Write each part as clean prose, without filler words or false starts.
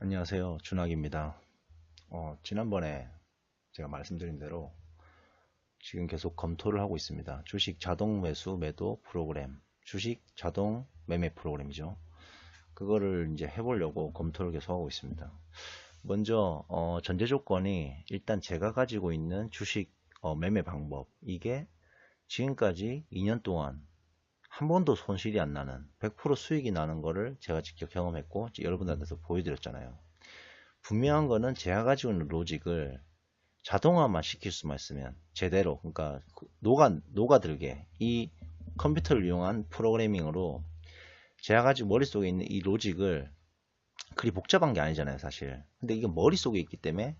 안녕하세요. 준학입니다. 지난번에 제가 말씀드린 대로 지금 계속 검토를 하고 있습니다. 주식 자동 매수 매도 프로그램, 주식 자동 매매 프로그램이죠. 그거를 이제 해보려고 검토를 계속 하고 있습니다. 먼저 전제 조건이 일단 제가 가지고 있는 주식 매매 방법, 이게 지금까지 2년 동안 한 번도 손실이 안 나는 100% 수익이 나는 거를 제가 직접 경험했고 여러분들한테도 보여드렸잖아요. 분명한 거는 제가 가지고 있는 로직을 자동화만 시킬 수만 있으면 제대로, 그러니까 녹아들게 이 컴퓨터를 이용한 프로그래밍으로 제가 가지고 머릿속에 있는 이 로직을, 그리 복잡한 게 아니잖아요 사실. 근데 이게 머릿속에 있기 때문에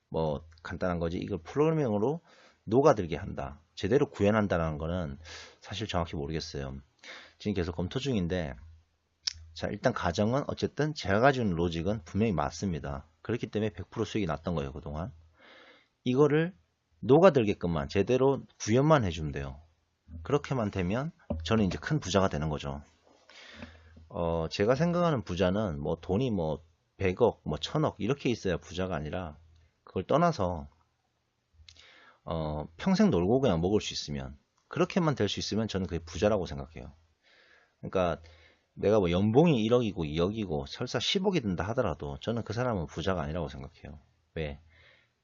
뭐 간단한 거지, 이걸 프로그래밍으로 녹아들게 한다, 제대로 구현한다는 거는 사실 정확히 모르겠어요. 지금 계속 검토 중인데, 자, 일단 가정은 어쨌든 제가 가지고 있는 로직은 분명히 맞습니다. 그렇기 때문에 100% 수익이 났던 거예요 그동안. 이거를 녹아들게끔만 제대로 구현만 해주면 돼요. 그렇게만 되면 저는 이제 큰 부자가 되는 거죠. 제가 생각하는 부자는 뭐 돈이 뭐 100억, 뭐 1000억 이렇게 있어야 부자가 아니라, 그걸 떠나서 평생 놀고 그냥 먹을 수 있으면, 그렇게만 될 수 있으면 저는 그게 부자라고 생각해요. 그러니까 내가 뭐 연봉이 1억이고 2억이고 설사 10억이 든다 하더라도 저는 그 사람은 부자가 아니라고 생각해요. 왜?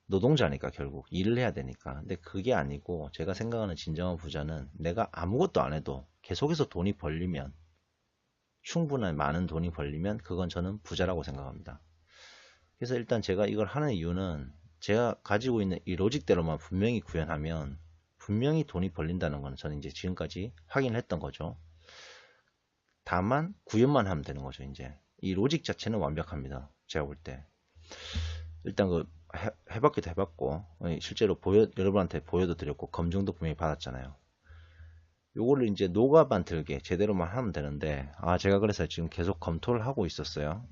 노동자니까, 결국 일을 해야 되니까. 근데 그게 아니고, 제가 생각하는 진정한 부자는 내가 아무것도 안 해도 계속해서 돈이 벌리면, 충분한 많은 돈이 벌리면 그건 저는 부자라고 생각합니다. 그래서 일단 제가 이걸 하는 이유는, 제가 가지고 있는 이 로직대로만 분명히 구현하면 분명히 돈이 벌린다는 건 저는 이제 지금까지 확인을 했던 거죠. 다만 구현만 하면 되는 거죠. 이제 이 로직 자체는 완벽합니다, 제가 볼 때. 일단 해봤기도 해봤고, 실제로 여러분한테 보여도 드렸고 검증도 분명히 받았잖아요. 요거를 이제 녹아만 들게 제대로만 하면 되는데, 제가 그래서 지금 계속 검토를 하고 있었어요.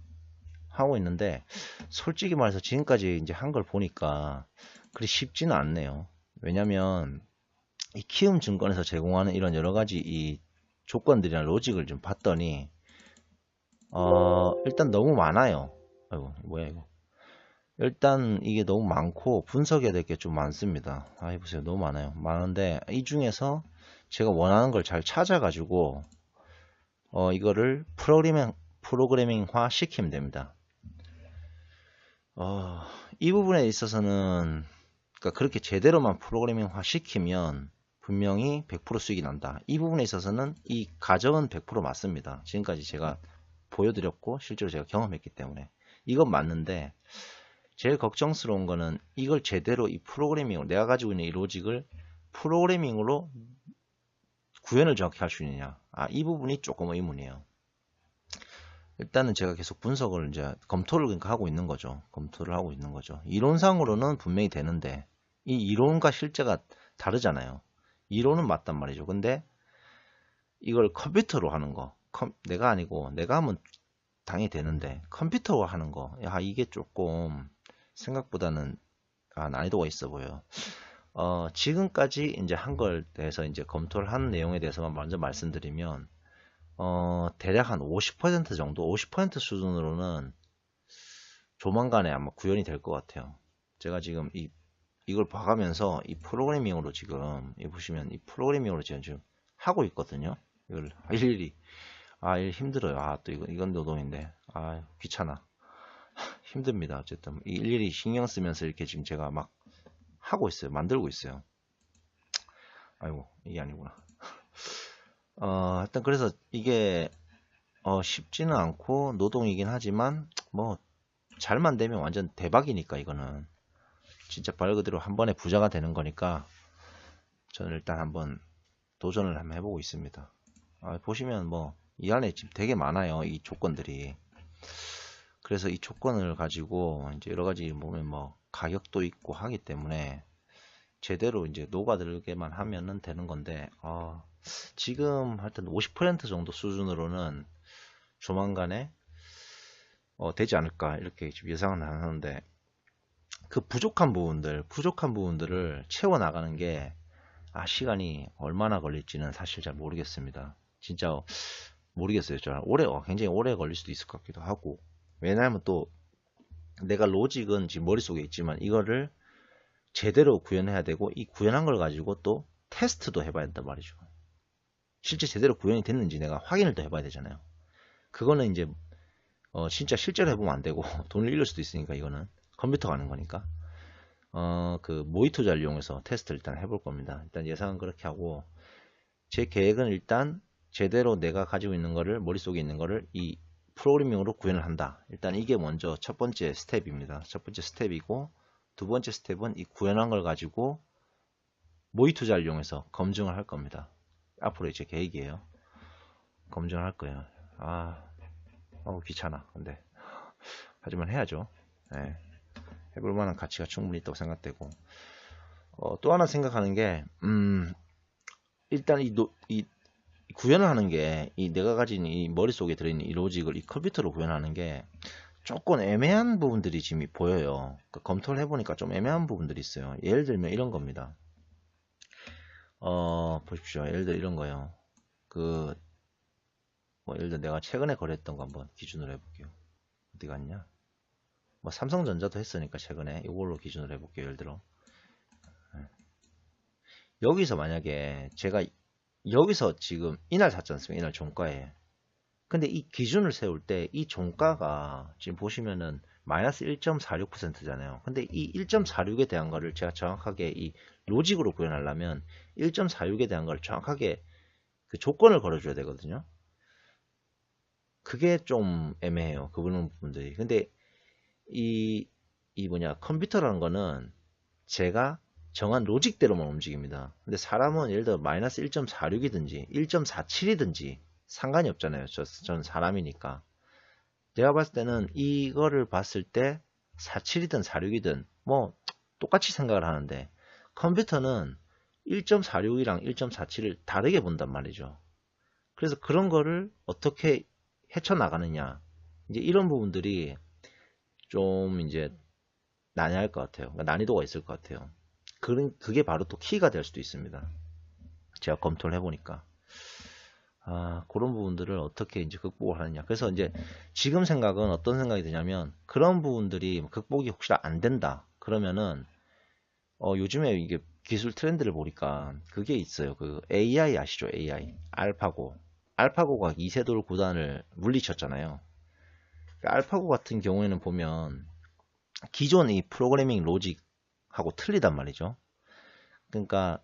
하고 있는데, 솔직히 말해서 지금까지 이제 한 걸 보니까 그리 쉽지는 않네요. 왜냐면 이 키움증권에서 제공하는 이런 여러 가지 이 조건들이나 로직을 좀 봤더니, 일단 너무 많아요. 아이고, 뭐야 이거. 일단 이게 너무 많고 분석해야 될 게 좀 많습니다. 보세요. 너무 많아요. 많은데 이 중에서 제가 원하는 걸 잘 찾아가지고 이거를 프로그래밍화 시키면 됩니다. 이 부분에 있어서는, 그러니까 그렇게 제대로만 프로그래밍화 시키면 분명히 100% 수익이 난다. 이 부분에 있어서는 이 가정은 100% 맞습니다. 지금까지 제가 보여드렸고 실제로 제가 경험했기 때문에 이건 맞는데, 제일 걱정스러운 거는 이걸 제대로 이 프로그래밍으로, 내가 가지고 있는 이 로직을 프로그래밍으로 구현을 정확히 할 수 있느냐. 이 부분이 조금 의문이에요. 일단은 제가 계속 분석을 이제 검토를 그러니까 하고 있는 거죠. 검토를 하고 있는 거죠. 이론상으로는 분명히 되는데 이 이론과 실제가 다르잖아요. 이론은 맞단 말이죠. 근데 이걸 컴퓨터로 하는 거, 내가 아니고, 내가 하면 당연히 되는데 컴퓨터로 하는 거, 이게 조금 생각보다는 난이도가 있어 보여요. 지금까지 이제 한 걸 대해서 이제 검토를 한 내용에 대해서만 먼저 말씀드리면, 대략 한 50% 정도, 50% 수준으로는 조만간에 아마 구현이 될 것 같아요. 제가 지금 이걸 봐가면서 이 프로그래밍으로 지금, 보시면 이 프로그래밍으로 지금 하고 있거든요. 이걸 일일이, 일 힘들어요. 또 이건 노동인데, 귀찮아. 힘듭니다. 어쨌든 일일이 신경 쓰면서 이렇게 지금 제가 막 하고 있어요. 만들고 있어요. 아이고, 이게 아니구나. 하여튼 그래서 이게 쉽지는 않고 노동이긴 하지만, 뭐 잘만 되면 완전 대박이니까, 이거는 진짜 말 그대로 한 번에 부자가 되는 거니까 저는 일단 한번 도전을 한번 해보고 있습니다. 보시면 뭐 이 안에 지금 되게 많아요, 이 조건들이. 그래서 이 조건을 가지고 이제 여러 가지 보면 뭐 가격도 있고 하기 때문에 제대로 이제 녹아들게만 하면은 되는 건데, 지금 하여튼 50% 정도 수준으로는 조만간에 되지 않을까 이렇게 지금 예상은 하는데, 그 부족한 부분들을 채워 나가는 게 시간이 얼마나 걸릴지는 사실 잘 모르겠습니다. 진짜 모르겠어요. 굉장히 오래 걸릴 수도 있을 것 같기도 하고. 왜냐하면 또 내가 로직은 지금 머릿속에 있지만 이거를 제대로 구현해야 되고 이 구현한 걸 가지고 또 테스트도 해봐야 된단 말이죠. 실제 제대로 구현이 됐는지 내가 확인을 또 해봐야 되잖아요. 그거는 이제 진짜 실제로 해보면 안 되고 돈을 잃을 수도 있으니까 이거는 컴퓨터가 하는 거니까 그 모의 투자를 이용해서 테스트를 일단 해볼 겁니다. 일단 예상은 그렇게 하고 제 계획은 일단 제대로 내가 가지고 있는 거를 머릿속에 있는 거를 이 프로그래밍으로 구현을 한다. 일단 이게 먼저 첫 번째 스텝입니다. 첫 번째 스텝이고 두 번째 스텝은 이 구현한 걸 가지고 모의 투자를 이용해서 검증을 할 겁니다. 앞으로의 제 계획이에요. 검증을 할 거예요. 귀찮아. 근데 하지만 해야죠. 네. 해볼 만한 가치가 충분히 있다고 생각되고 또 하나 생각하는 게 일단 이 구현을 하는 게 이 내가 가진 이 머릿속에 들어있는 이 로직을 이 컴퓨터로 구현하는 게 조금 애매한 부분들이 지금 보여요. 그러니까 검토를 해보니까 좀 애매한 부분들이 있어요. 예를 들면 이런 겁니다. 보십시오. 예를 들어 이런 거요. 예를 들어 내가 최근에 거래했던 거 한번 기준으로 해볼게요. 어디 갔냐? 삼성전자도 했으니까 최근에 이걸로 기준으로 해볼게요. 예를 들어 여기서 만약에 제가 여기서 지금 이날 샀지 않습니까? 이날 종가에. 근데 이 기준을 세울 때 이 종가가 지금 보시면은 마이너스 1.46%잖아요. 근데 이 1.46에 대한 거를 제가 정확하게 이 로직으로 구현하려면 1.46에 대한 걸 정확하게 그 조건을 걸어줘야 되거든요. 그게 좀 애매해요. 그 부분들이. 근데 이 컴퓨터라는 거는 제가 정한 로직대로만 움직입니다. 근데 사람은 예를 들어 마이너스 1.46이든지 1.47이든지 상관이 없잖아요. 저는 사람이니까. 제가 봤을 때는 이거를 봤을 때 47이든 46이든 뭐 똑같이 생각을 하는데 컴퓨터는 1.46이랑 1.47을 다르게 본단 말이죠. 그래서 그런 거를 어떻게 헤쳐나가느냐. 이제 이런 부분들이 좀 이제 난해할 것 같아요. 그러니까 난이도가 있을 것 같아요. 그게 바로 또 키가 될 수도 있습니다. 제가 검토를 해보니까. 그런 부분들을 어떻게 이제 극복을 하느냐. 그래서 이제 지금 생각은 어떤 생각이 드냐면 그런 부분들이 극복이 혹시 안 된다. 그러면은 요즘에 이게 기술 트렌드를 보니까 그게 있어요. 그 AI 아시죠? AI. 알파고. 알파고가 이세돌 구단을 물리쳤잖아요. 알파고 같은 경우에는 보면 기존 이 프로그래밍 로직하고 틀리단 말이죠. 그러니까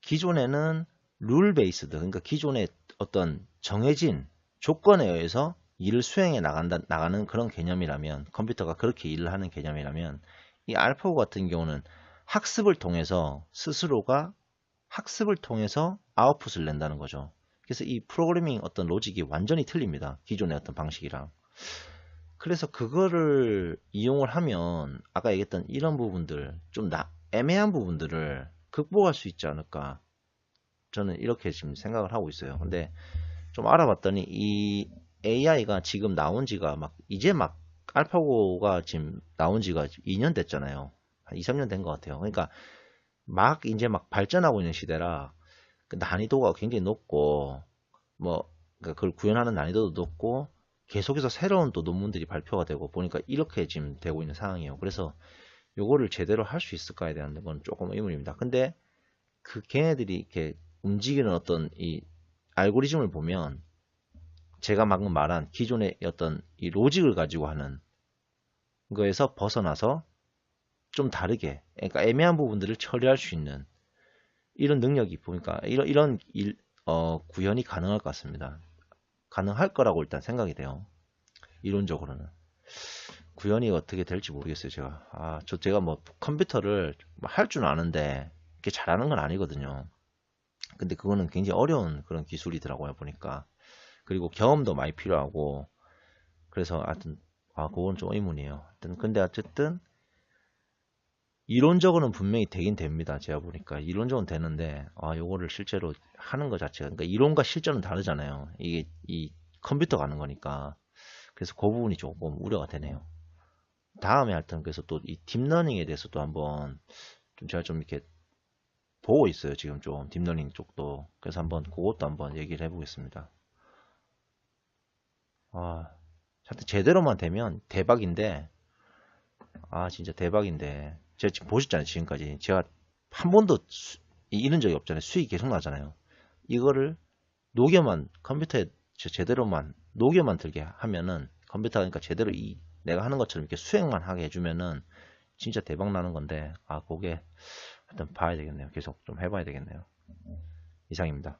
기존에는 룰 베이스드, 그러니까 기존의 어떤 정해진 조건에 의해서 일을 수행해 나가는 그런 개념이라면, 컴퓨터가 그렇게 일을 하는 개념이라면, 이 알파고 같은 경우는 학습을 통해서 스스로가 학습을 통해서 아웃풋을 낸다는 거죠. 그래서 이 프로그래밍 어떤 로직이 완전히 틀립니다. 기존의 어떤 방식이랑. 그래서 그거를 이용을 하면 아까 얘기했던 이런 부분들, 좀 애매한 부분들을 극복할 수 있지 않을까. 저는 이렇게 지금 생각을 하고 있어요. 근데 좀 알아봤더니 이 AI가 지금 나온 지가 이제 알파고가 지금 나온 지가 2년 됐잖아요. 한 2, 3년 된 것 같아요. 그러니까 이제 발전하고 있는 시대라 그 난이도가 굉장히 높고 그러니까 그걸 구현하는 난이도도 높고 계속해서 새로운 또 논문들이 발표가 되고 보니까 이렇게 지금 되고 있는 상황이에요. 그래서 요거를 제대로 할 수 있을까에 대한 건 조금 의문입니다. 근데 그 걔네들이 이렇게 움직이는 어떤 이 알고리즘을 보면 제가 방금 말한 기존의 어떤 이 로직을 가지고 하는 거에서 벗어나서 좀 다르게, 그러니까 애매한 부분들을 처리할 수 있는 이런 능력이 보니까 이런 구현이 가능할 것 같습니다. 가능할 거라고 일단 생각이 돼요. 이론적으로는. 구현이 어떻게 될지 모르겠어요, 제가. 제가 컴퓨터를 할 줄 아는데 이렇게 잘하는 건 아니거든요. 근데 그거는 굉장히 어려운 그런 기술이더라고요, 보니까. 그리고 경험도 많이 필요하고, 그래서 하여튼, 그건 좀 의문이에요. 근데 어쨌든, 이론적으로는 분명히 되긴 됩니다, 제가 보니까. 이론적으로는 되는데, 요거를 실제로 하는 것 자체가, 그러니까 이론과 실전은 다르잖아요. 이게, 이 컴퓨터가 하는 거니까. 그래서 그 부분이 조금 우려가 되네요. 다음에 하여튼, 그래서 또 이 딥러닝에 대해서 또 한번, 제가 좀 이렇게 보고 있어요. 지금 좀 딥러닝 쪽도. 그래서 한번 그것도 한번 얘기를 해보겠습니다. 하여튼 제대로만 되면 대박인데 아, 진짜 대박인데. 제가 지금 보셨잖아요, 지금까지. 제가 한 번도 이런 적이 없잖아요. 수익이 계속 나잖아요. 이거를 녹여만, 컴퓨터에 제대로만, 녹여만 들게 하면은, 컴퓨터가 그러니까 제대로 내가 하는 것처럼 이렇게 수행만 하게 해주면은, 진짜 대박 나는 건데, 아, 그게, 하여튼 봐야 되겠네요. 계속 좀 해봐야 되겠네요. 이상입니다.